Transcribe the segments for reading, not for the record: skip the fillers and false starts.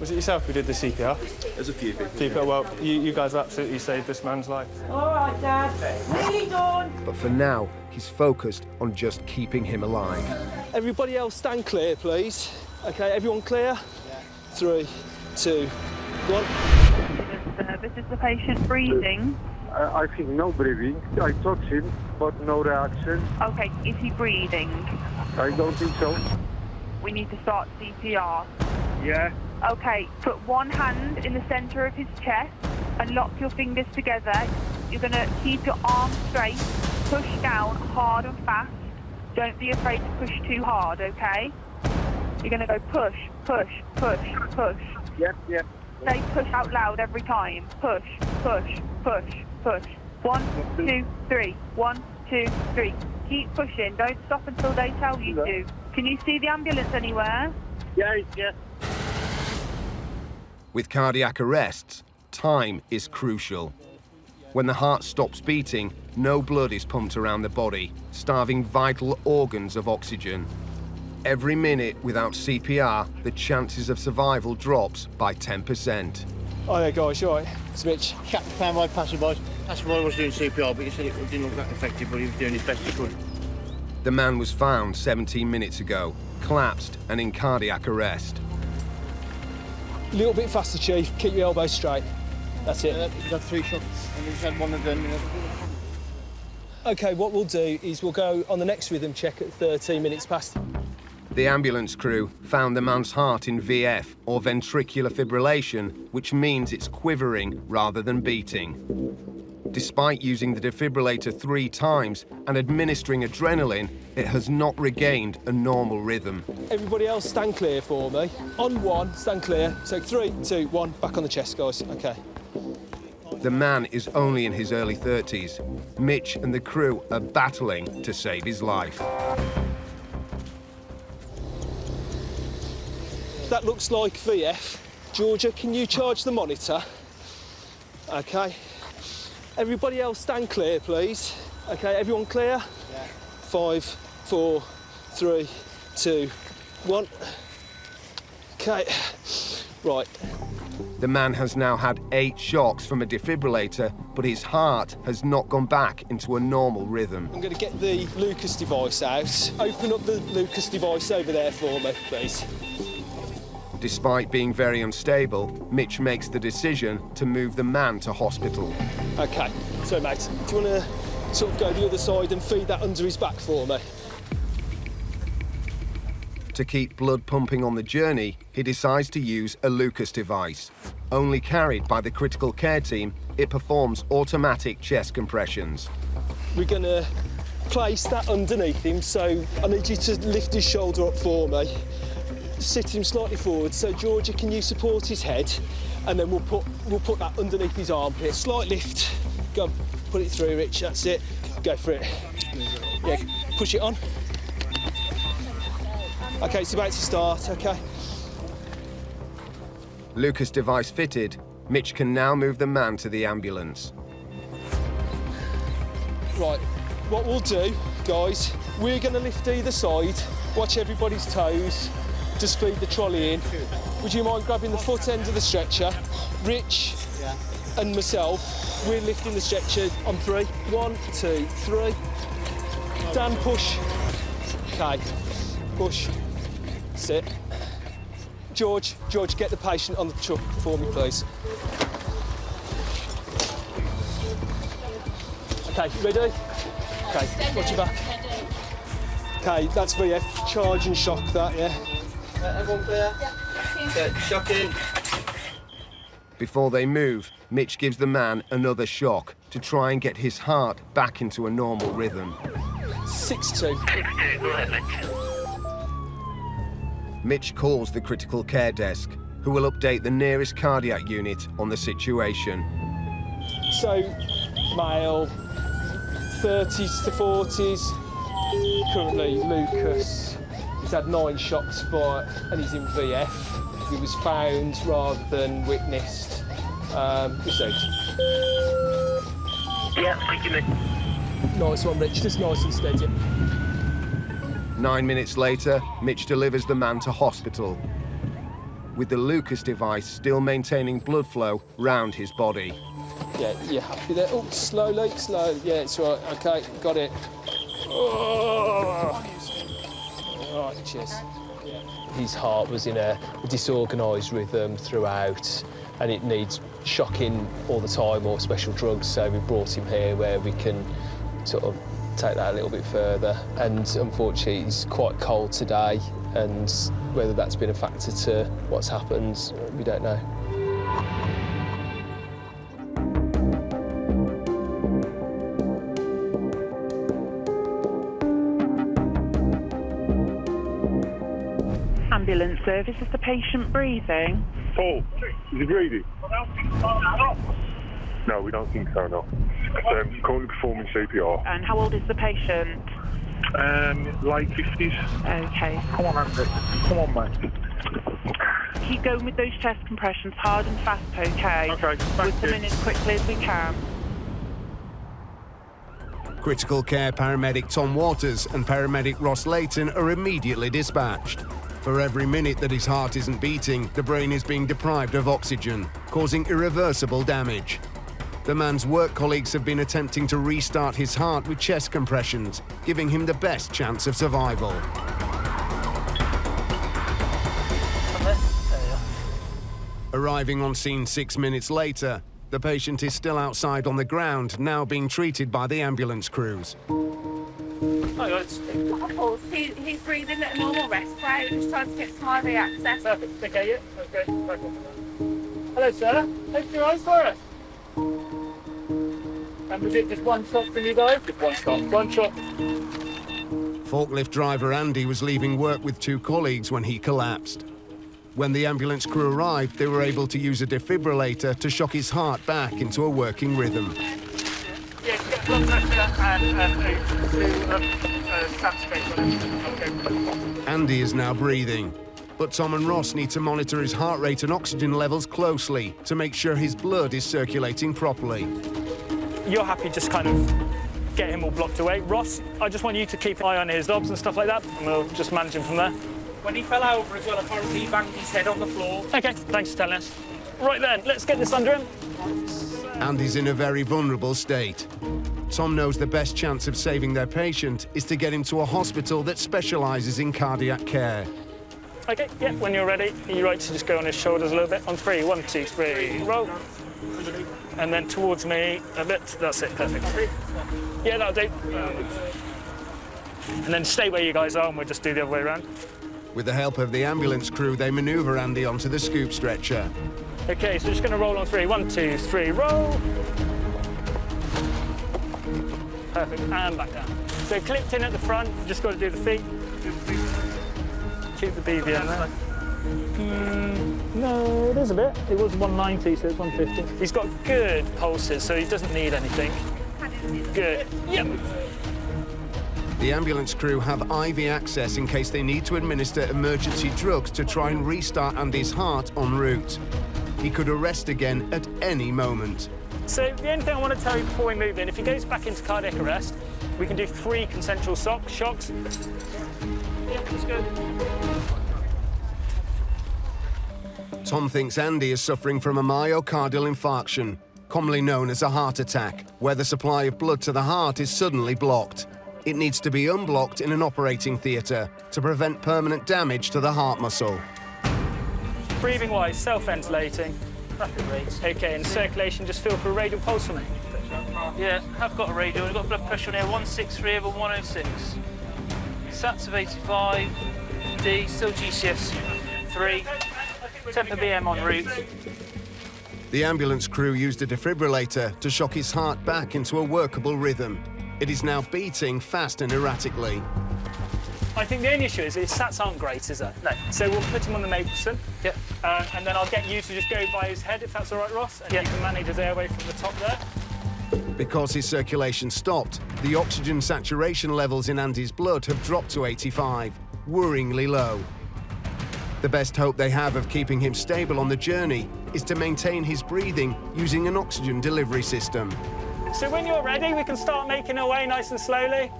Was it yourself who did the CPR? There's a few people. Well, you guys absolutely saved this man's life. All right, Dad. Really done. But for now, he's focused on just keeping him alive. Everybody else stand clear, please. OK, everyone clear? Yeah. 3, 2, 1. This is the patient breathing. I think no breathing. I touched him, but no reaction. OK, is he breathing? I don't think so. We need to start CPR. Yeah. OK, put one hand in the centre of his chest and lock your fingers together. You're going to keep your arm straight, push down hard and fast. Don't be afraid to push too hard, OK? You're going to go push, push, push, push. Yep. Say push out loud every time. Push, push, push, push. 1, 2, 3. 1, 2, 3. Keep pushing. Don't stop until they tell you to. Can you see the ambulance anywhere? Yeah. With cardiac arrests, time is crucial. When the heart stops beating, no blood is pumped around the body, starving vital organs of oxygen. Every minute without CPR, the chances of survival drops by 10%. Oh, yeah, guys, you all right? It's Mitch. Captain found by passerby. Passerby was doing CPR, but he said it didn't look that effective, but he was doing his best he could. The man was found 17 minutes ago, collapsed and in cardiac arrest. A little bit faster, Chief. Keep your elbows straight. That's it. He's had 3 shots, and he's had 1 of them. OK, what we'll do is we'll go on the next rhythm check at 13 minutes past. The ambulance crew found the man's heart in VF, or ventricular fibrillation, which means it's quivering rather than beating. Despite using the defibrillator 3 times and administering adrenaline, it has not regained a normal rhythm. Everybody else stand clear for me. On 1, stand clear. So 3, 2, 1, back on the chest, guys. OK. The man is only in his early 30s. Mitch and the crew are battling to save his life. That looks like VF. Georgia, can you charge the monitor? OK. Everybody else stand clear, please. OK, everyone clear? Yeah. 5, 4, 3, 2, 1. OK. Right. The man has now had 8 shocks from a defibrillator, but his heart has not gone back into a normal rhythm. I'm going to get the Lucas device out. Open up the Lucas device over there for me, please. Despite being very unstable, Mitch makes the decision to move the man to hospital. OK, so mate, do you want to sort of go the other side and feed that under his back for me? To keep blood pumping on the journey, he decides to use a Lucas device. Only carried by the critical care team, it performs automatic chest compressions. We're going to place that underneath him, so I need you to lift his shoulder up for me. Sit him slightly forward. So Georgia, can you support his head? And then we'll put that underneath his armpit. Slight lift. Go on, put it through, Rich. That's it. Go for it. Yeah, push it on. OK, it's about to start. OK. Lucas device fitted, Mitch can now move the man to the ambulance. Right. What we'll do, guys, we're going to lift either side. Watch everybody's toes. Just feed the trolley in. Would you mind grabbing the foot end of the stretcher? Rich and myself, we're lifting the stretcher on 3. 1, 2, 3. Dan, push. OK. Push. Sit. George, get the patient on the truck for me, please. OK, ready? OK, watch your back. OK, that's VF. Charge and shock that, yeah? Everyone clear? Yeah. Shock in. Before they move, Mitch gives the man another shock to try and get his heart back into a normal rhythm. 6-2. 6-2, go ahead, Mitch. Mitch calls the critical care desk, who will update the nearest cardiac unit on the situation. So, male, 30s to 40s. Currently, Lucas, he's had 9 shocks and he's in VF. He was found rather than witnessed. Proceed. Yeah, thank you, Mitch. Nice one, Rich. Just nice and steady. 9 minutes later, Mitch delivers the man to hospital. with the Lucas device still maintaining blood flow round his body. Yeah, you're happy there. Oh, slowly, slow. Yeah, it's right. OK, got it. Oh. Right, cheers. Yeah. His heart was in a disorganised rhythm throughout, and it needs shocking all the time or special drugs, so we brought him here where we can sort of take that a little bit further. And unfortunately, he's quite cold today, and whether that's been a factor to what's happened, we don't know. Ambulance service, is the patient breathing? Oh, is he breathing? No, we don't think so, no. Currently performing CPR. And how old is the patient? Late 50s. Okay. Come on, Andy. Come on, mate. Keep going with those chest compressions, hard and fast, okay? Okay, With them in as quickly as we can. Critical care paramedic Tom Waters and paramedic Ross Layton are immediately dispatched. For every minute that his heart isn't beating, the brain is being deprived of oxygen, causing irreversible damage. The man's work colleagues have been attempting to restart his heart with chest compressions, giving him the best chance of survival. Arriving on scene 6 minutes later, the patient is still outside on the ground, now being treated by the ambulance crews. Oh, he's breathing at a normal rest rate, just trying to get some IV access. Perfect. Okay, yeah. Okay. Perfect. Hello, sir. Open your eyes for us. And was it just one shot from you guys? Just one shot. One shot. Forklift driver Andy was leaving work with 2 colleagues when he collapsed. When the ambulance crew arrived, they were able to use a defibrillator to shock his heart back into a working rhythm. Yeah, get blood pressure and saturate. Okay. Andy is now breathing, but Tom and Ross need to monitor his heart rate and oxygen levels closely to make sure his blood is circulating properly. You're happy just kind of get him all blocked away. Ross, I just want you to keep an eye on his knobs and stuff like that, and we'll just manage him from there. When he fell over as well, apparently he banged his head on the floor. Okay, thanks for telling us. Right then, let's get this under him. Andy's in a very vulnerable state. Tom knows the best chance of saving their patient is to get him to a hospital that specialises in cardiac care. Okay, yeah, when you're ready, you're right to just go on his shoulders a little bit. On 3, 1, 2, 3, roll. And then towards me a bit. That's it, perfect. Yeah, that'll do. And then stay where you guys are, and we'll just do the other way around. With the help of the ambulance crew, they manoeuvre Andy onto the scoop stretcher. Okay, so just going to roll on 3. 1, 2, 3, roll. Perfect, and back down. So clipped in at the front, just got to do the feet. Keep the BVM there. No, it is a bit. It was 190, so it's 150. He's got good pulses, so he doesn't need anything. Good. Yep. The ambulance crew have IV access in case they need to administer emergency drugs to try and restart Andy's heart en route. He could arrest again at any moment. So the only thing I want to tell you before we move in, if he goes back into cardiac arrest, we can do 3 consensual shocks. Yeah, let's go. Tom thinks Andy is suffering from a myocardial infarction, commonly known as a heart attack, where the supply of blood to the heart is suddenly blocked. It needs to be unblocked in an operating theatre to prevent permanent damage to the heart muscle. Breathing-wise, self-ventilating. Rapid rates. OK, and circulation, just feel for a radial pulse for me. Yeah, I've got a radial. I've got blood pressure on here, 163 over 106. Sats of 85. D, still GCS 3. Temper BM en route. The ambulance crew used a defibrillator to shock his heart back into a workable rhythm. It is now beating fast and erratically. I think the only issue is his sats aren't great, is it? No. So we'll put him on the Mapleson. Yep. And then I'll get you to just go by his head, if that's all right, Ross. And you can manage his airway from the top there. Because his circulation stopped, the oxygen saturation levels in Andy's blood have dropped to 85, worryingly low. The best hope they have of keeping him stable on the journey is to maintain his breathing using an oxygen delivery system. So when you're ready, we can start making our way nice and slowly.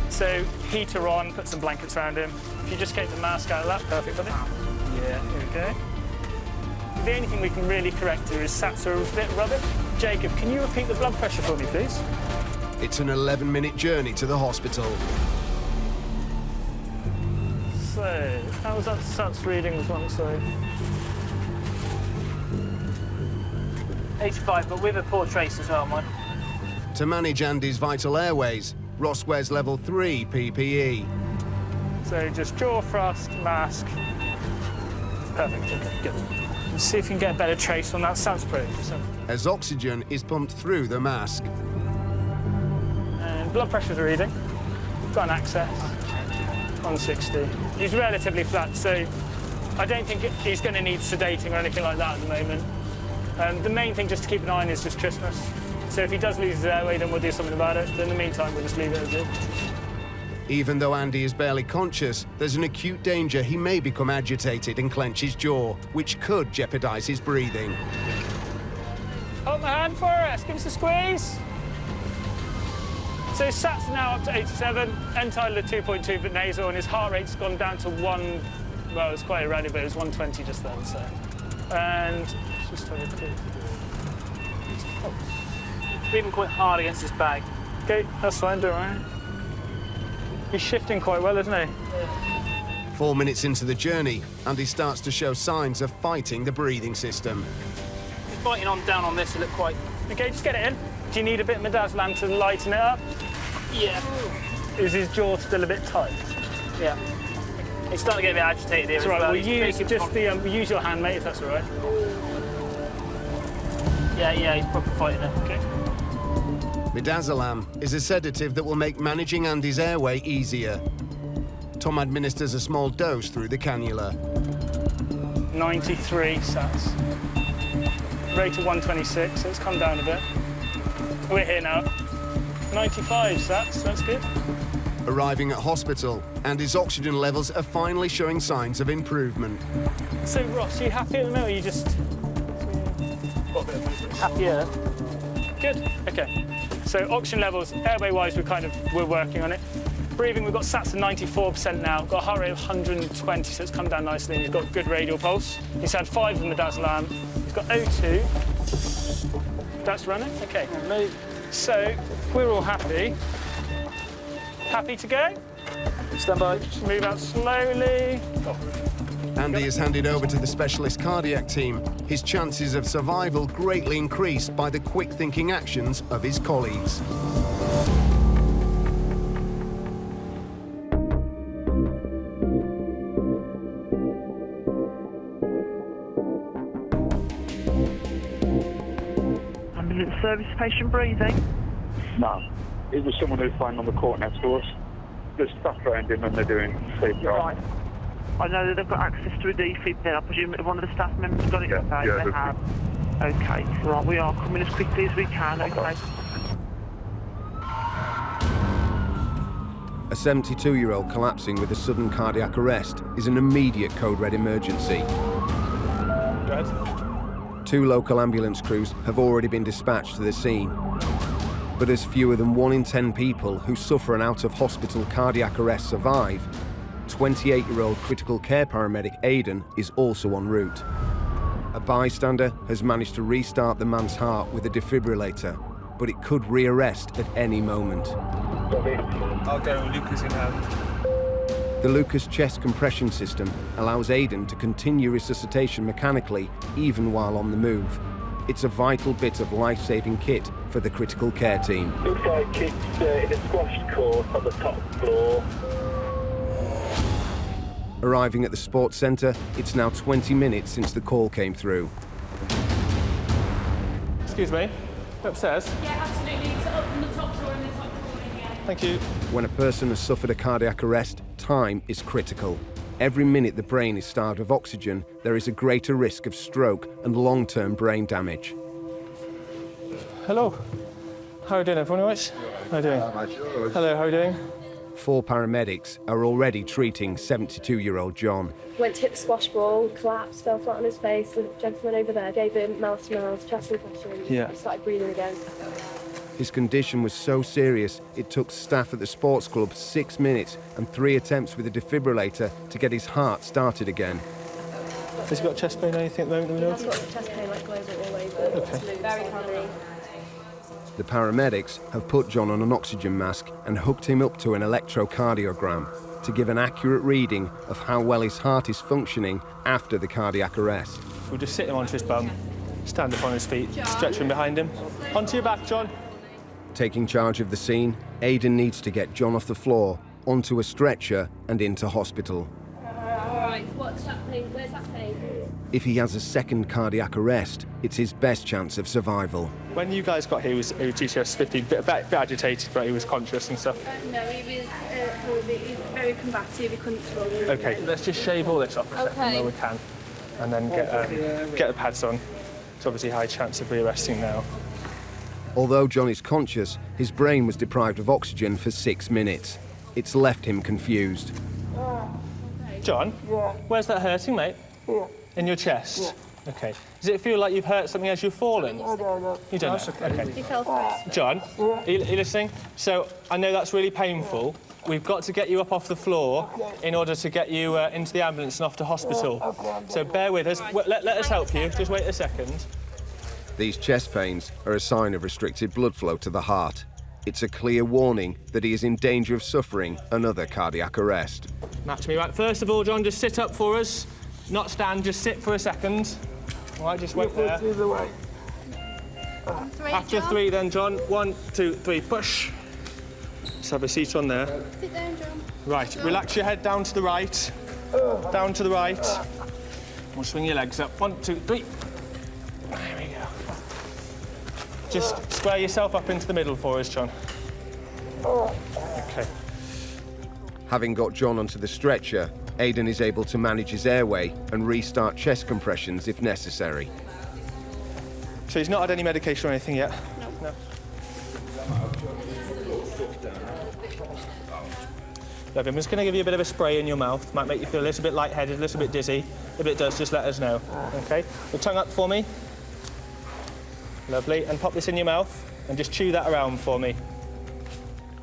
So heater on, put some blankets around him. If you just get the mask out of that, perfect, buddy. Yeah. Okay. The only thing we can really correct here is SATs are a bit rubbish. Jacob, can you repeat the blood pressure for me, please? It's an 11-minute journey to the hospital. So, how was that SATs reading was one side? 85, but with a poor trace as well, mine. To manage Andy's vital airways, Ross wears level 3 PPE. So just jaw thrust, mask. Perfect, okay, good. Let's see if we can get a better trace on that SATs probe. So, As oxygen is pumped through the mask. and blood pressure's reading. Got an access. 160. He's relatively flat, so I don't think he's going to need sedating or anything like that at the moment. The main thing just to keep an eye on is just trismus. So if he does lose his airway, then we'll do something about it. But in the meantime, we'll just leave it as is. Even though Andy is barely conscious, there's an acute danger he may become agitated and clench his jaw, which could jeopardise his breathing. Hold my hand for us, give us a squeeze. So SAT's now up to 87, end-tidal at 2.2 but nasal, and his heart rate's gone down to 1, well, it's quite erratic, but it was 120 just then, so. And just have a quick... Breathing quite hard against his bag. Okay, that's fine, don't worry. He's shifting quite well, isn't he? 4 minutes into the journey, Andy starts to show signs of fighting the breathing system. He's biting on down on this, it looked quite... Okay, just get it in. Do you need a bit of midazolam to lighten it up? Yeah. Is his jaw still a bit tight? Yeah. He's starting to get a bit agitated here It's as all right, well. we'll use just the, use your hand, mate, if that's all right. Yeah, he's probably fighting it. Okay. Midazolam is a sedative that will make managing Andy's airway easier. Tom administers a small dose through the cannula. 93 SATs. Rate of 126, so it's come down a bit. We're here now. 95 SATs, that's good. Arriving at hospital, Andy's oxygen levels are finally showing signs of improvement. So Ross, are you happy at the minute, or are you just... Happier. Good, okay. So oxygen levels, airway-wise, we're working on it. Breathing, we've got SATs at 94% now. Got a heart rate of 120, so it's come down nicely, and he's got good radial pulse. He's had 5 of the midazolam. He's got O2. That's running, okay. So we're all happy. Happy to go? Stand by. Just move out slowly. Oh. Andy is handed over to the specialist cardiac team. His chances of survival greatly increased by the quick-thinking actions of his colleagues. Ambulance service, patient breathing. No. It was someone who was flying on the court next to us. There's staff around him and they're doing CPR. Right. I know that they've got access to a defib then. I presume that one of the staff members got it. Yeah, Okay, yeah, they have. Okay, right, we are coming as quickly as we can, okay. A 72-year-old collapsing with a sudden cardiac arrest is an immediate code red emergency. Go ahead. 2 local ambulance crews have already been dispatched to the scene. But as fewer than 1 in 10 people who suffer an out-of-hospital cardiac arrest survive, 28-year-old critical care paramedic Aidan is also en route. A bystander has managed to restart the man's heart with a defibrillator, but it could rearrest at any moment. I'll go Lucas in hand. The Lucas chest compression system allows Aidan to continue resuscitation mechanically even while on the move. It's a vital bit of life-saving kit for the critical care team. Looks like it's in a squashed court on the top floor. Arriving at the sports centre, it's now 20 minutes since the call came through. Excuse me, upstairs? Yeah, absolutely. It's up on the top floor in the top corner here. Thank you. When a person has suffered a cardiac arrest, time is critical. Every minute the brain is starved of oxygen, there is a greater risk of stroke and long-term brain damage. Hello. How are you doing, everyone? All right? How are you doing? Hello, how are you doing? 4 paramedics are already treating 72-year-old John. Went to hit the squash ball, collapsed, fell flat on his face. The gentleman over there gave him mouth-to-mouth chest compression. Yeah. He started breathing again. His condition was so serious, it took staff at the sports club 6 minutes and 3 attempts with a defibrillator to get his heart started again. Has he got chest pain or anything at the moment? He has got chest pain like global all over. Okay. Very heavy. The paramedics have put John on an oxygen mask and hooked him up to an electrocardiogram to give an accurate reading of how well his heart is functioning after the cardiac arrest. We'll just sit him onto his bum, stand up on his feet, stretch him behind him. Onto your back, John. Taking charge of the scene, Aidan needs to get John off the floor, onto a stretcher and into hospital. Alright, what's happening? Where's that pain? If he has a second cardiac arrest, it's his best chance of survival. When you guys got here, he was GCS 50, a bit agitated, but he was conscious and stuff. No, he was very combative, he couldn't talk. Okay, let's just shave all this off for a second where we can, and then get the pads on. It's obviously a high chance of rearresting now. Although John is conscious, his brain was deprived of oxygen for 6 minutes. It's left him confused. John, where's that hurting, mate? In your chest? Okay. Does it feel like you've hurt something as you've fallen? I don't know. You don't know? Okay. He fell first. John, are you listening? So, I know that's really painful. We've got to get you up off the floor in order to get you into the ambulance and off to hospital. So bear with us. Let us help you. Just wait a second. These chest pains are a sign of restricted blood flow to the heart. It's a clear warning that he is in danger of suffering another cardiac arrest. Match me right. First of all, John, just sit up for us. Not stand, just sit for a second. All right, just wait there. After three, then, John. 1, 2, 3, push. Let's have a seat on there. Sit down, John. Right, relax your head down to the right. Down to the right. We'll swing your legs up. 1, 2, 3. There we go. Just square yourself up into the middle for us, John. Okay. Having got John onto the stretcher, Aidan is able to manage his airway and restart chest compressions if necessary. So he's not had any medication or anything yet? No. Look, I'm just going to give you a bit of a spray in your mouth. Might make you feel a little bit lightheaded, a little bit dizzy. If it does, just let us know. OK? The tongue up for me. Lovely. And pop this in your mouth and just chew that around for me.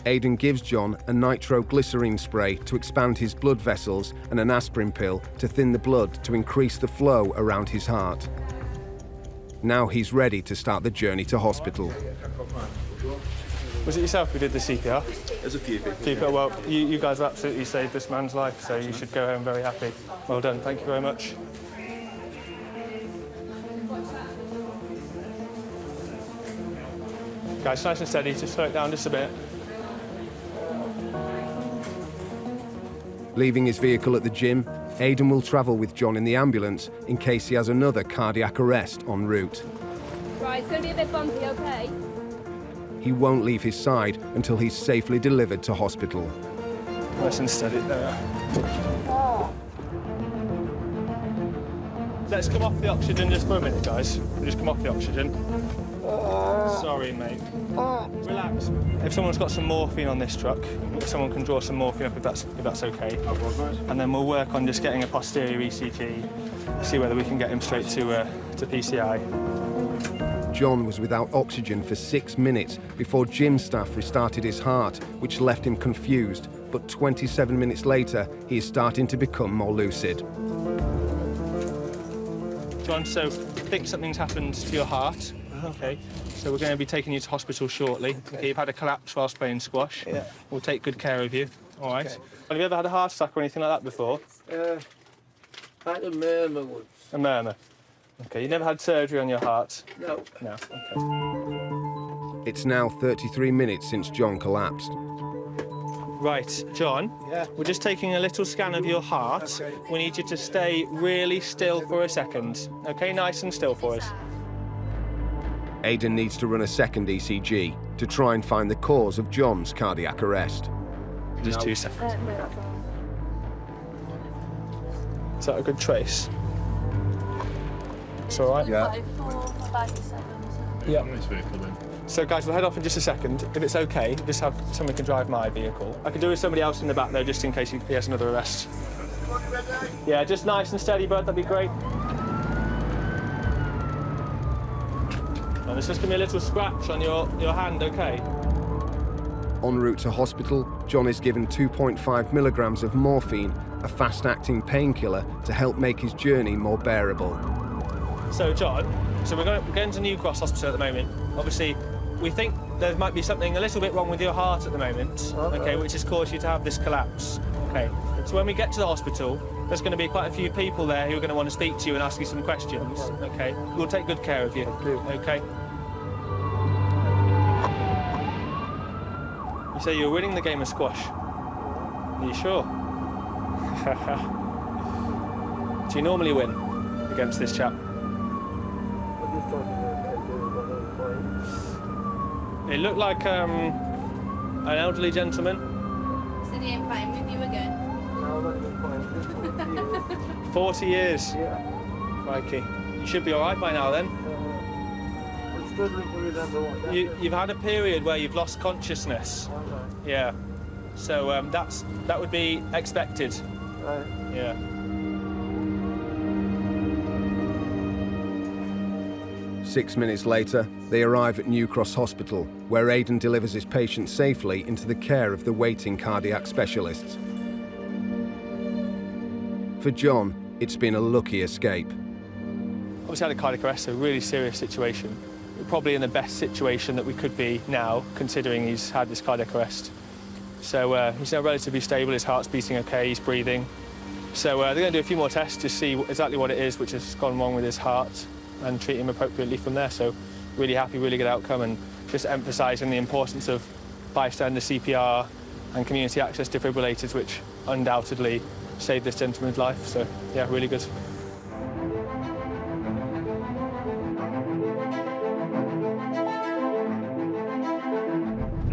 Aidan gives John a nitroglycerine spray to expand his blood vessels and an aspirin pill to thin the blood to increase the flow around his heart. Now he's ready to start the journey to hospital. Was it yourself who did the CPR? There's a few people. Well, you guys absolutely saved this man's life, so you should go home very happy. Well done. Thank you very much. Guys, nice and steady. Just slow it down just a bit. Leaving his vehicle at the gym, Aidan will travel with John in the ambulance in case he has another cardiac arrest en route. Right, it's going to be a bit bumpy, OK? He won't leave his side until he's safely delivered to hospital. Nice and steady there. Let's come off the oxygen just for a minute, guys. We'll just come off the oxygen. Sorry, mate. Relax. If someone's got some morphine on this truck, someone can draw some morphine up if that's okay. And then we'll work on just getting a posterior ECG, see whether we can get him straight to PCI. John was without oxygen for 6 minutes before gym staff restarted his heart, which left him confused. But 27 minutes later, he is starting to become more lucid. John, so I think something's happened to your heart. Okay, so we're going to be taking you to hospital shortly. Okay, you've had a collapse whilst playing squash. Yeah. We'll take good care of you. All right. Okay. Have you ever had a heart attack or anything like that before? I had a murmur once. A murmur. Okay, you never had surgery on your heart? No. No, okay. It's now 33 minutes since John collapsed. Right, John, we're just taking a little scan of your heart. Okay. We need you to stay really still for a second. Okay, nice and still for us. Aidan needs to run a second ECG to try and find the cause of John's cardiac arrest. Just 2 seconds. Is that a good trace? It's all right? Yeah. Yeah. So, guys, we'll head off in just a second. If it's OK, just have someone can drive my vehicle. I can do with somebody else in the back, though, just in case he has another arrest. Yeah, just nice and steady, bud. That'd be great. And there's just going to be a little scratch on your hand, OK? En route to hospital, John is given 2.5 milligrams of morphine a fast-acting painkiller to help make his journey more bearable. So, John, we're going to New Cross Hospital at the moment. Obviously, we think there might be something a little bit wrong with your heart at the moment, okay, which has caused you to have this collapse. Okay, so when we get to the hospital, there's going to be quite a few people there who are going to want to speak to you and ask you some questions, okay? We'll take good care of you, okay? You say you were winning the game of squash. Are you sure? Do you normally win against this chap? It looked like an elderly gentleman. So he ain't playing with you again? No, I've been playing 40 years? Yeah. Crikey. You should be all right by now then. I'm struggling to remember what that is. You've had a period where you've lost consciousness. Yeah. So that would be expected. Right. Yeah. 6 minutes later, they arrive at New Cross Hospital, where Aidan delivers his patient safely into the care of the waiting cardiac specialists. For John, it's been a lucky escape. Obviously had a cardiac arrest, a really serious situation. We're probably in the best situation that we could be now, considering he's had this cardiac arrest. So he's now relatively stable, his heart's beating okay, he's breathing. So they're going to do a few more tests to see exactly what it is which has gone wrong with his heart and treat him appropriately from there. So really happy, really good outcome, and just emphasising the importance of bystander CPR and community access defibrillators, which undoubtedly saved this gentleman's life. So yeah, really good.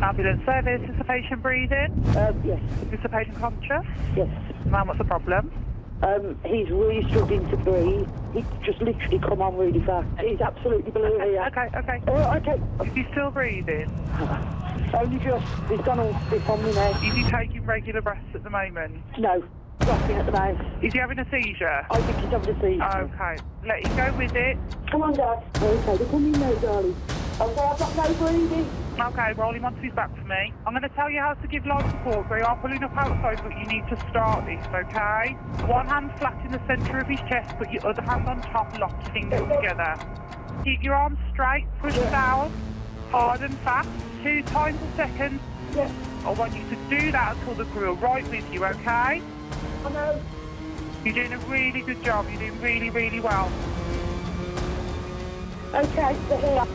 Ambulance service, is the patient breathing? Yes. Is the patient conscious? Yes. Ma'am, what's the problem? He's really struggling to breathe. He's just literally come on really fast. He's absolutely blue here. Okay. All right, okay. Is he still breathing? Only just. He's gone all stiff on me now. Is he taking regular breaths at the moment? No. Dropping at the mouth. Is he having a seizure? I think he's having a seizure. Okay. Let him go with it. Come on, Dad. Okay, they're coming now, darling. Okay, I've got no breathing. Okay, roll him onto his back for me. I'm going to tell you how to give life support. We are pulling up outside, but you need to start this, okay? One hand flat in the centre of his chest, put your other hand on top, lock your fingers together. Keep your arms straight, push down, hard and fast, 2 times a second. Yes. I want you to do that until the crew are right with you, okay? I know. You're doing a really good job. You're doing really, really well. Okay, they're here.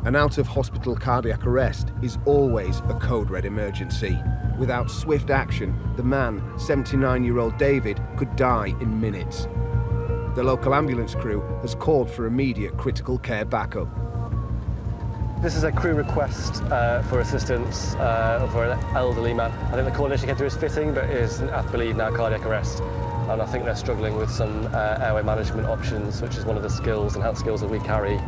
An out-of-hospital cardiac arrest is always a code-red emergency. Without swift action, the man, 79-year-old David, could die in minutes. The local ambulance crew has called for immediate critical care backup. This is a crew request for assistance for an elderly man. I think the call initially came through as fitting, but is, I believe, now cardiac arrest. And I think they're struggling with some airway management options, which is one of the skills and health skills that we carry.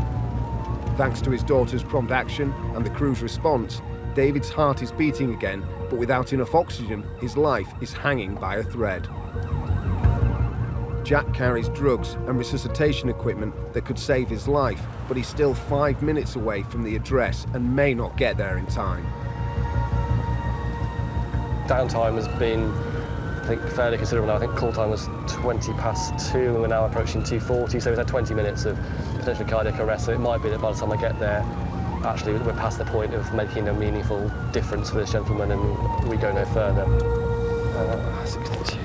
Thanks to his daughter's prompt action and the crew's response, David's heart is beating again, but without enough oxygen, his life is hanging by a thread. Jack carries drugs and resuscitation equipment that could save his life, but he's still 5 minutes away from the address and may not get there in time. Downtime has been, I think, fairly considerable now. I think call time was 2:20 and we're now approaching 2:40, so we've had 20 minutes of potential cardiac arrest, so it might be that by the time I get there, actually we're past the point of making a meaningful difference for this gentleman and we go no further. 62.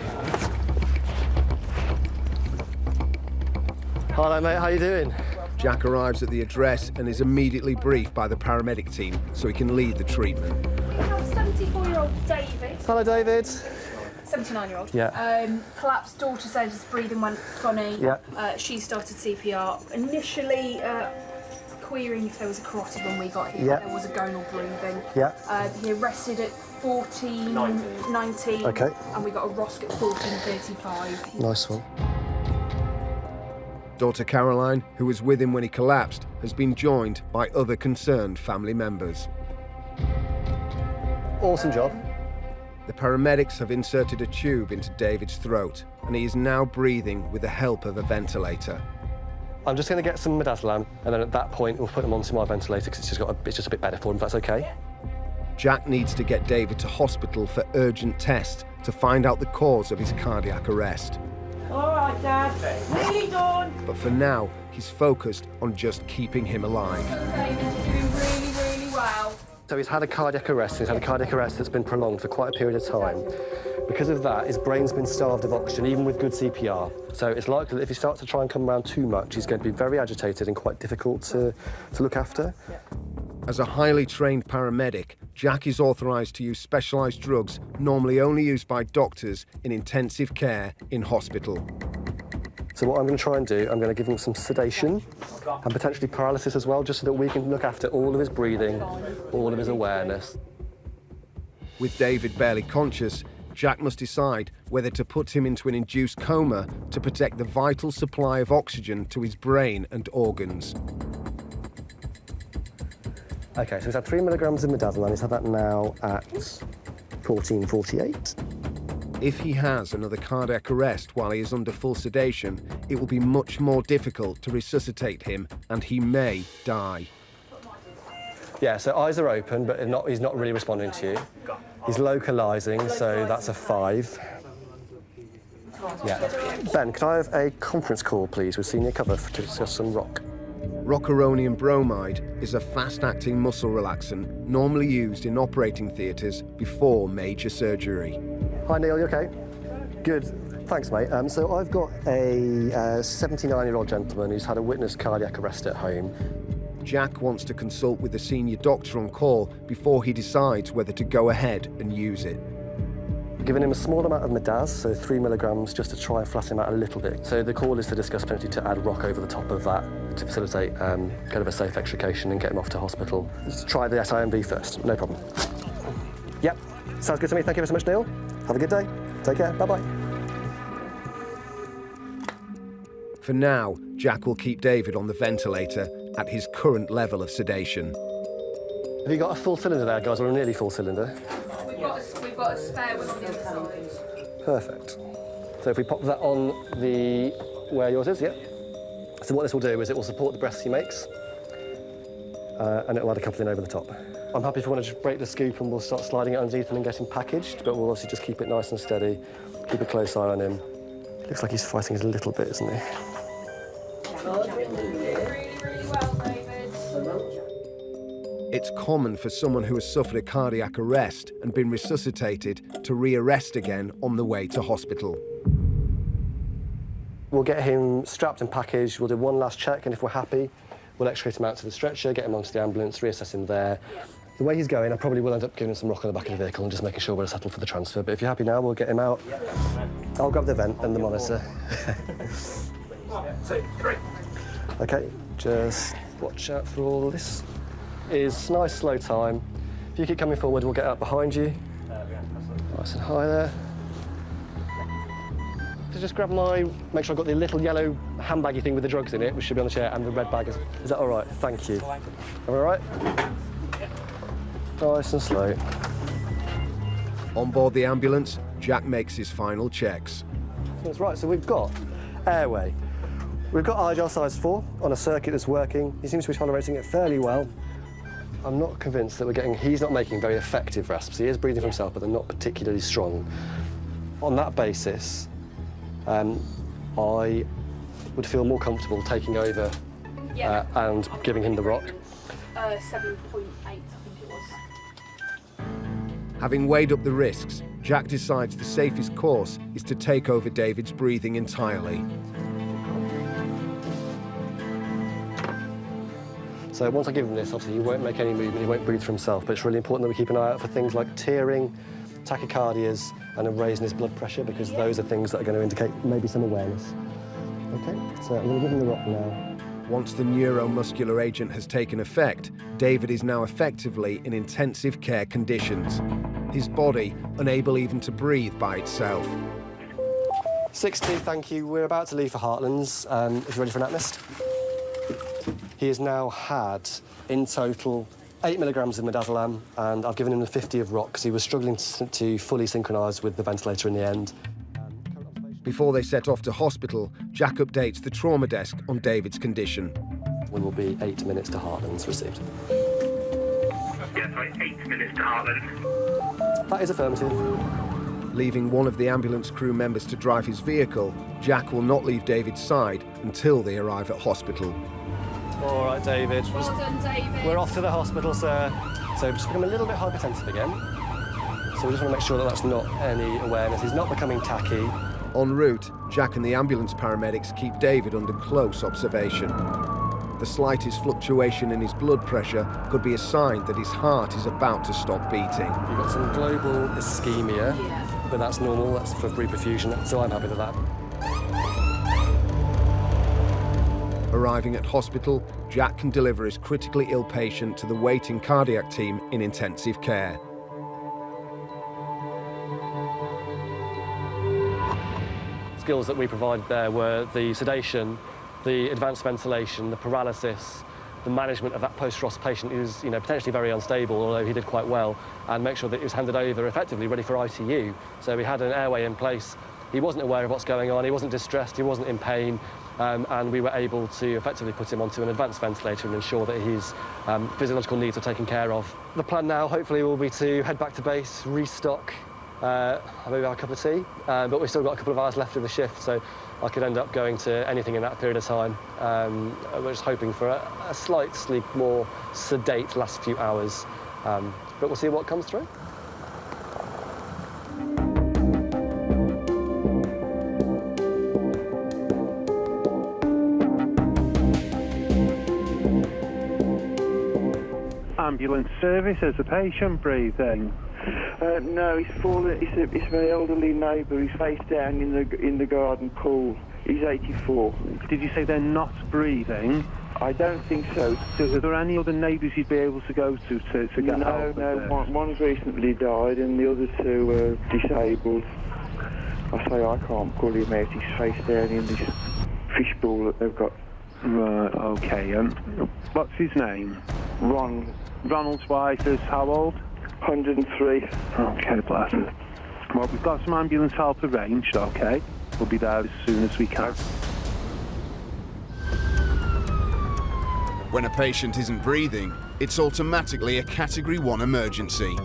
Hello mate, how you doing? Jack arrives at the address and is immediately briefed by the paramedic team so he can lead the treatment. We have 74-year-old David. Hello David. 79-year-old. Yeah. Collapsed, daughter says his breathing went funny. Yeah. She started CPR. Initially querying if there was a carotid when we got here. Yeah. There was a gonal breathing. Yeah. He arrested at 14:19. Okay. And we got a ROSC at 14:35. Nice one. Daughter Caroline, who was with him when he collapsed, has been joined by other concerned family members. Awesome job. The paramedics have inserted a tube into David's throat, and he is now breathing with the help of a ventilator. I'm just going to get some midazolam, and then at that point we'll put him onto my ventilator because it's just a bit better for him, if that's okay. Jack needs to get David to hospital for urgent tests to find out the cause of his cardiac arrest. All right, Dad. Nearly done. But for now, he's focused on just keeping him alive. David's doing really, really well. So he's had a cardiac arrest. He's had a cardiac arrest that's been prolonged for quite a period of time. Because of that, his brain's been starved of oxygen, even with good CPR. So it's likely that if he starts to try and come around too much, he's going to be very agitated and quite difficult to look after. As a highly trained paramedic, Jack is authorised to use specialised drugs normally only used by doctors in intensive care in hospital. So what I'm going to try and do, I'm going to give him some sedation and potentially paralysis as well, just so that we can look after all of his breathing, all of his awareness. With David barely conscious, Jack must decide whether to put him into an induced coma to protect the vital supply of oxygen to his brain and organs. OK, so he's had 3 milligrams of midazolam. He's had that now at 14:48. If he has another cardiac arrest while he is under full sedation, it will be much more difficult to resuscitate him and he may die. Yeah, so eyes are open, but he's not really responding to you. He's localising, so that's a 5. Yeah. Ben, can I have a conference call, please, with senior cover to discuss some rock? Rocuronium bromide is a fast-acting muscle relaxant normally used in operating theatres before major surgery. Hi, Neil, you OK? Good. Thanks, mate. So I've got a 79-year-old gentleman who's had a witnessed cardiac arrest at home. Jack wants to consult with the senior doctor on call before he decides whether to go ahead and use it. Giving him a small amount of midaz, so 3 milligrams, just to try and flatten him out a little bit. So the call is to discuss potentially to add rock over the top of that to facilitate kind of a safe extrication and get him off to hospital. Let's try the SIMV first, no problem. Yep, sounds good to me. Thank you so much, Neil. Have a good day. Take care. Bye-bye. For now, Jack will keep David on the ventilator at his current level of sedation. Have you got a full cylinder there, guys, or a nearly full cylinder? We've got a spare one on the other side. Perfect. So if we pop that on the where yours is, yeah. So what this will do is it will support the breaths he makes, and it will add a couple in over the top. I'm happy if you want to just break the scoop and we'll start sliding it underneath and get him packaged, but we'll obviously just keep it nice and steady, keep a close eye on him. Looks like he's fighting a little bit, isn't he? It's common for someone who has suffered a cardiac arrest and been resuscitated to re-arrest again on the way to hospital. We'll get him strapped and packaged, we'll do one last check, and if we're happy, we'll extricate him out to the stretcher, get him onto the ambulance, reassess him there. The way he's going, I probably will end up giving him some rock on the back of the vehicle and just making sure we're settled for the transfer, but if you're happy now, we'll get him out. I'll grab the vent and the monitor. 1, 2, 3. OK, just watch out for all this. Is nice, slow time. If you keep coming forward, we'll get out behind you. Nice and high there. So just grab make sure I've got the little yellow handbaggy thing with the drugs in it, which should be on the chair, and the red bag. Is that all right? Thank you. All right? Nice and slow. On board the ambulance, Jack makes his final checks. That's right, so we've got airway. We've got IGL size 4 on a circuit that's working. He seems to be tolerating it fairly well. I'm not convinced that he's not making very effective rasps. He is breathing for himself, but they're not particularly strong. On that basis, I would feel more comfortable taking over and giving him the rock. 7.8, I think it was. Having weighed up the risks, Jack decides the safest course is to take over David's breathing entirely. So once I give him this, obviously he won't make any movement, he won't breathe for himself, but it's really important that we keep an eye out for things like tearing, tachycardias, and a raise in his blood pressure, because those are things that are going to indicate maybe some awareness. OK, so I'm going to give him the rock now. Once the neuromuscular agent has taken effect, David is now effectively in intensive care conditions, his body unable even to breathe by itself. 60, thank you. We're about to leave for Heartlands. If you're ready for an atmist. He has now had, in total, 8 milligrams of midazolam, and I've given him the 50 of rock because he was struggling to fully synchronise with the ventilator in the end. Before they set off to hospital, Jack updates the trauma desk on David's condition. We will be 8 minutes to Heartlands received. Yeah, sorry, 8 minutes to Heartland. That is affirmative. Leaving one of the ambulance crew members to drive his vehicle, Jack will not leave David's side until they arrive at hospital. All right, David. Well done, David. We're off to the hospital, sir. So just become a little bit hypertensive again. So we just want to make sure that that's not any awareness. He's not becoming tacky. En route, Jack and the ambulance paramedics keep David under close observation. The slightest fluctuation in his blood pressure could be a sign that his heart is about to stop beating. You've got some global ischemia, but that's normal, that's for reperfusion, so I'm happy with that. Arriving at hospital, Jack can deliver his critically ill patient to the waiting cardiac team in intensive care. Skills that we provided there were the sedation, the advanced ventilation, the paralysis, the management of that post-ROS patient who's potentially very unstable, although he did quite well, and make sure that he was handed over effectively ready for ITU. So we had an airway in place. He wasn't aware of what's going on, he wasn't distressed, he wasn't in pain, and we were able to effectively put him onto an advanced ventilator and ensure that his physiological needs are taken care of. The plan now, hopefully, will be to head back to base, restock, maybe have a cup of tea, but we've still got a couple of hours left of the shift, so I could end up going to anything in that period of time. We're just hoping for a slightly more sedate last few hours, but we'll see what comes through. Ambulance service, is the patient breathing? No, he's fallen. It's a very elderly neighbour. He's face down in the garden pool. He's 84. Did you say they're not breathing? I don't think so. Are there any other neighbours you'd be able to go to get help? No. One's recently died and the other two are disabled. I say I can't pull him out. He's face down in this fishbowl that they've got. Right, OK. What's his name? Ron. Ronald's wife is how old? 103. OK, bless her. Well, we've got some ambulance help arranged, OK? We'll be there as soon as we can. When a patient isn't breathing, it's automatically a Category 1 emergency.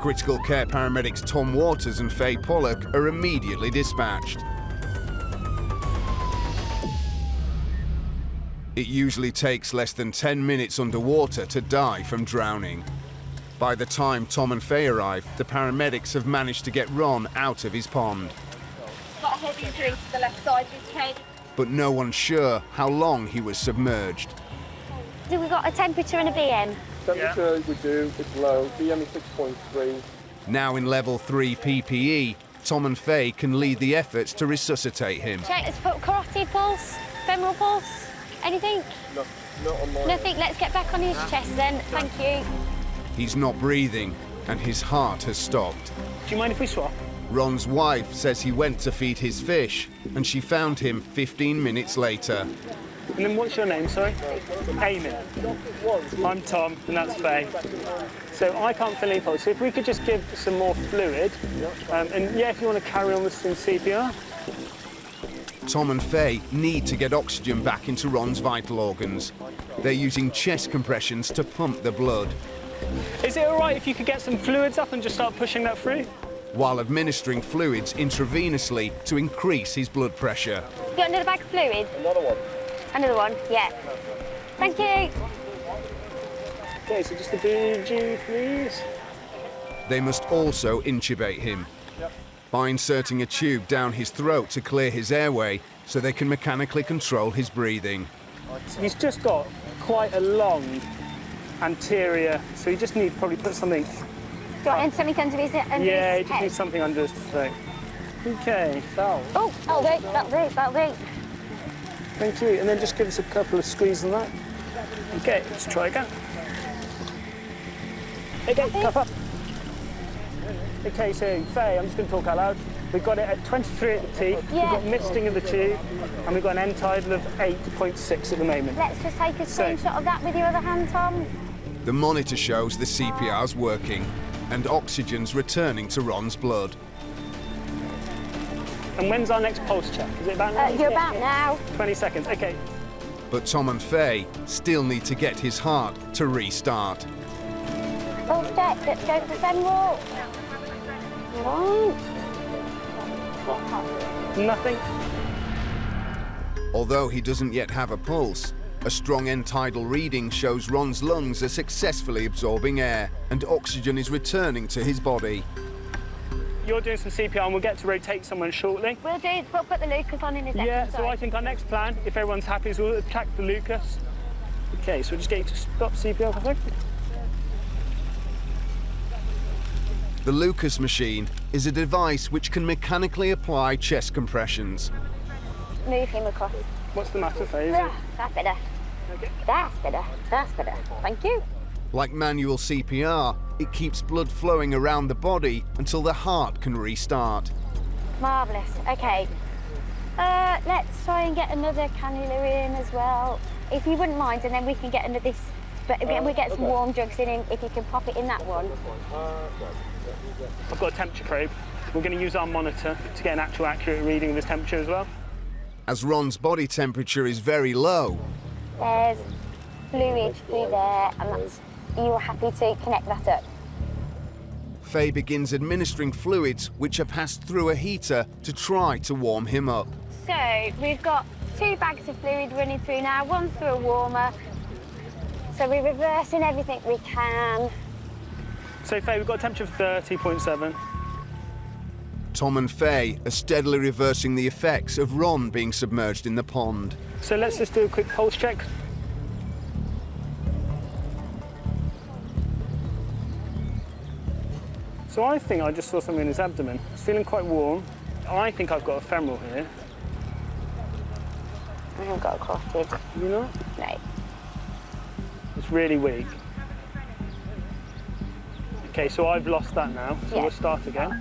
Critical care paramedics Tom Waters and Faye Pollock are immediately dispatched. It usually takes less than 10 minutes underwater to die from drowning. By the time Tom and Faye arrive, the paramedics have managed to get Ron out of his pond. Got a head injury to the left side of his head. But no one's sure how long he was submerged. So we've got a temperature and a BM. Temperature we do, it's low, BM is 6.3. Now in level 3 PPE, Tom and Faye can lead the efforts to resuscitate him. Check, let's put carotid pulse, femoral pulse, anything? No, not on mine. Nothing, let's get back on his chest then, thank you. He's not breathing and his heart has stopped. Do you mind if we swap? Ron's wife says he went to feed his fish and she found him 15 minutes later. And then what's your name, sorry? Amy. I'm Tom, and that's Faye. So I can't feel any pulse. So if we could just give some more fluid, and yeah, if you want to carry on with some CPR. Tom and Faye need to get oxygen back into Ron's vital organs. They're using chest compressions to pump the blood. Is it all right if you could get some fluids up and just start pushing that through? While administering fluids intravenously to increase his blood pressure. You got another bag of fluid? Another one. Another one, yeah. Thank you. Okay, so just the BG, please. They must also intubate him by inserting a tube down his throat to clear his airway so they can mechanically control his breathing. He's just got quite a long anterior, so you just need to probably put something... Got something under his head? Yeah, you just need something under his throat. Okay, so... Oh, that'll do. Thank you, and then just give us a couple of squeezes on that. Okay, let's try again. Okay, cuff up. Okay, so Faye, I'm just going to talk out loud. We've got it at 23 at the teeth, yeah. We've got misting of the tube, and we've got an end tidal of 8.6 at the moment. Let's just take a screenshot of that with your other hand, Tom. The monitor shows the CPR's working and oxygen's returning to Ron's blood. And when's our next pulse check? Is it about now? You're about now. 20 seconds, okay. But Tom and Faye still need to get his heart to restart. check. Let's go for femoral. Nothing. Although he doesn't yet have a pulse, a strong end tidal reading shows Ron's lungs are successfully absorbing air and oxygen is returning to his body. You're doing some CPR and we'll get to rotate someone shortly. We'll put the Lucas on in a second. Yeah, so I think our next plan, if everyone's happy, is we'll attack the Lucas. Okay, so we'll just get you to stop CPR for a second. The Lucas machine is a device which can mechanically apply chest compressions. Move him across. What's the matter, Faye? That's better. Okay. That's better. That's better. Thank you. Like manual CPR, it keeps blood flowing around the body until the heart can restart. Marvellous. OK. Let's try and get another cannula in as well, if you wouldn't mind, and then we can get into this. But we get some warm drugs in him, if you can pop it in that one. I've got a temperature probe. We're going to use our monitor to get an actual accurate reading of his temperature as well. As Ron's body temperature is very low. There's fluid through there, and that's, you're happy to connect that up. Faye begins administering fluids which are passed through a heater to try to warm him up. So we've got 2 bags of fluid running through now, one through a warmer. So we're reversing everything we can. So Faye, we've got a temperature of 30.7. Tom and Faye are steadily reversing the effects of Ron being submerged in the pond. So let's just do a quick pulse check. So I think I just saw something in his abdomen. It's feeling quite warm. I think I've got a femoral here. I haven't got a carotid. You know? No. It's really weak. OK, so I've lost that now, so we'll start again.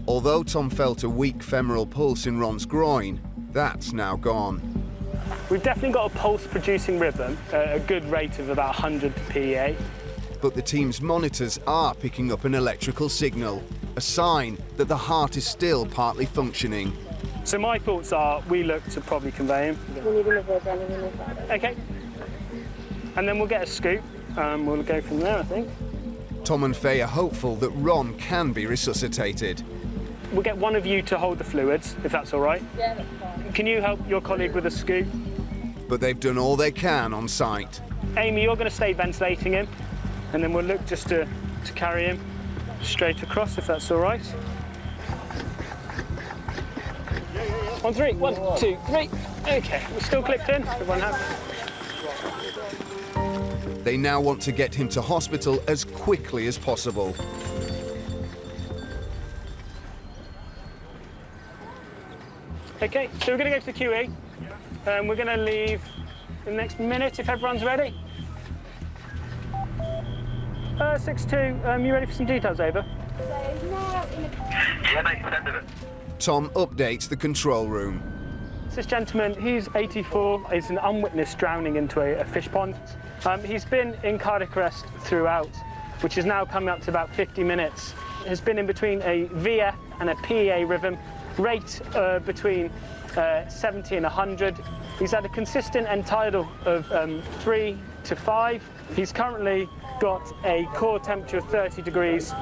Although Tom felt a weak femoral pulse in Ron's groin, that's now gone. We've definitely got a pulse-producing rhythm, a good rate of about 100 PA. But the team's monitors are picking up an electrical signal, a sign that the heart is still partly functioning. So my thoughts are we look to probably convey him. We need another adrenaline. OK. And then we'll get a scoop. We'll go from there, I think. Tom and Faye are hopeful that Ron can be resuscitated. We'll get one of you to hold the fluids, if that's all right. Yeah, that's fine. Can you help your colleague with a scoop? But they've done all they can on site. Amy, you're going to stay ventilating him, and then we'll look just to carry him straight across, if that's all right. 1, 3, 1, 2, 3. OK, we're still clipped in. Everyone happy? They now want to get him to hospital as quickly as possible. OK, so we're going to go to the QE. We're going to leave in the next minute if everyone's ready. 6-2, you ready for some details, over? Yeah, mate, send it. Tom updates the control room. This gentleman, he's 84, he's an unwitnessed drowning into a fish pond. He's been in cardiac arrest throughout, which is now coming up to about 50 minutes. Has been in between a VF and a PEA rhythm, rate between 70 and 100. He's had a consistent end tidal of 3 to 5. He's currently got a core temperature of 30 degrees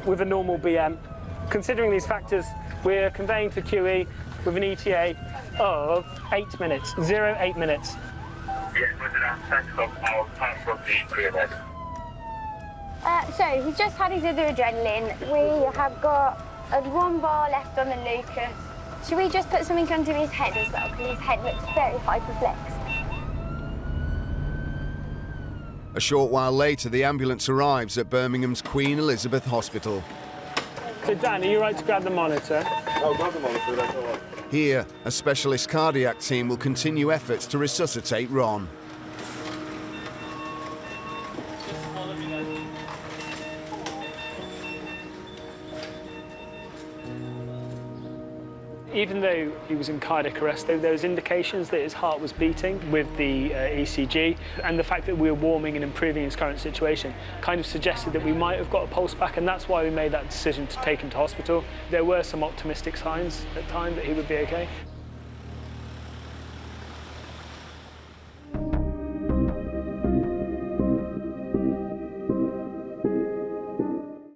with a normal BM. Considering these factors, we're conveying to QE with an ETA of 8 minutes, 8 minutes. So he's just had his other adrenaline. We have got 1 bar left on the Lucas. Should we just put something under his head as well? Because his head looks very hyperflexed. A short while later, the ambulance arrives at Birmingham's Queen Elizabeth Hospital. So Dan, are you right to grab the monitor? I'll grab the monitor, that's all right. Here, a specialist cardiac team will continue efforts to resuscitate Ron. Even though he was in cardiac arrest, there was indications that his heart was beating with the ECG, and the fact that we were warming and improving his current situation kind of suggested that we might have got a pulse back, and that's why we made that decision to take him to hospital. There were some optimistic signs at the time that he would be okay.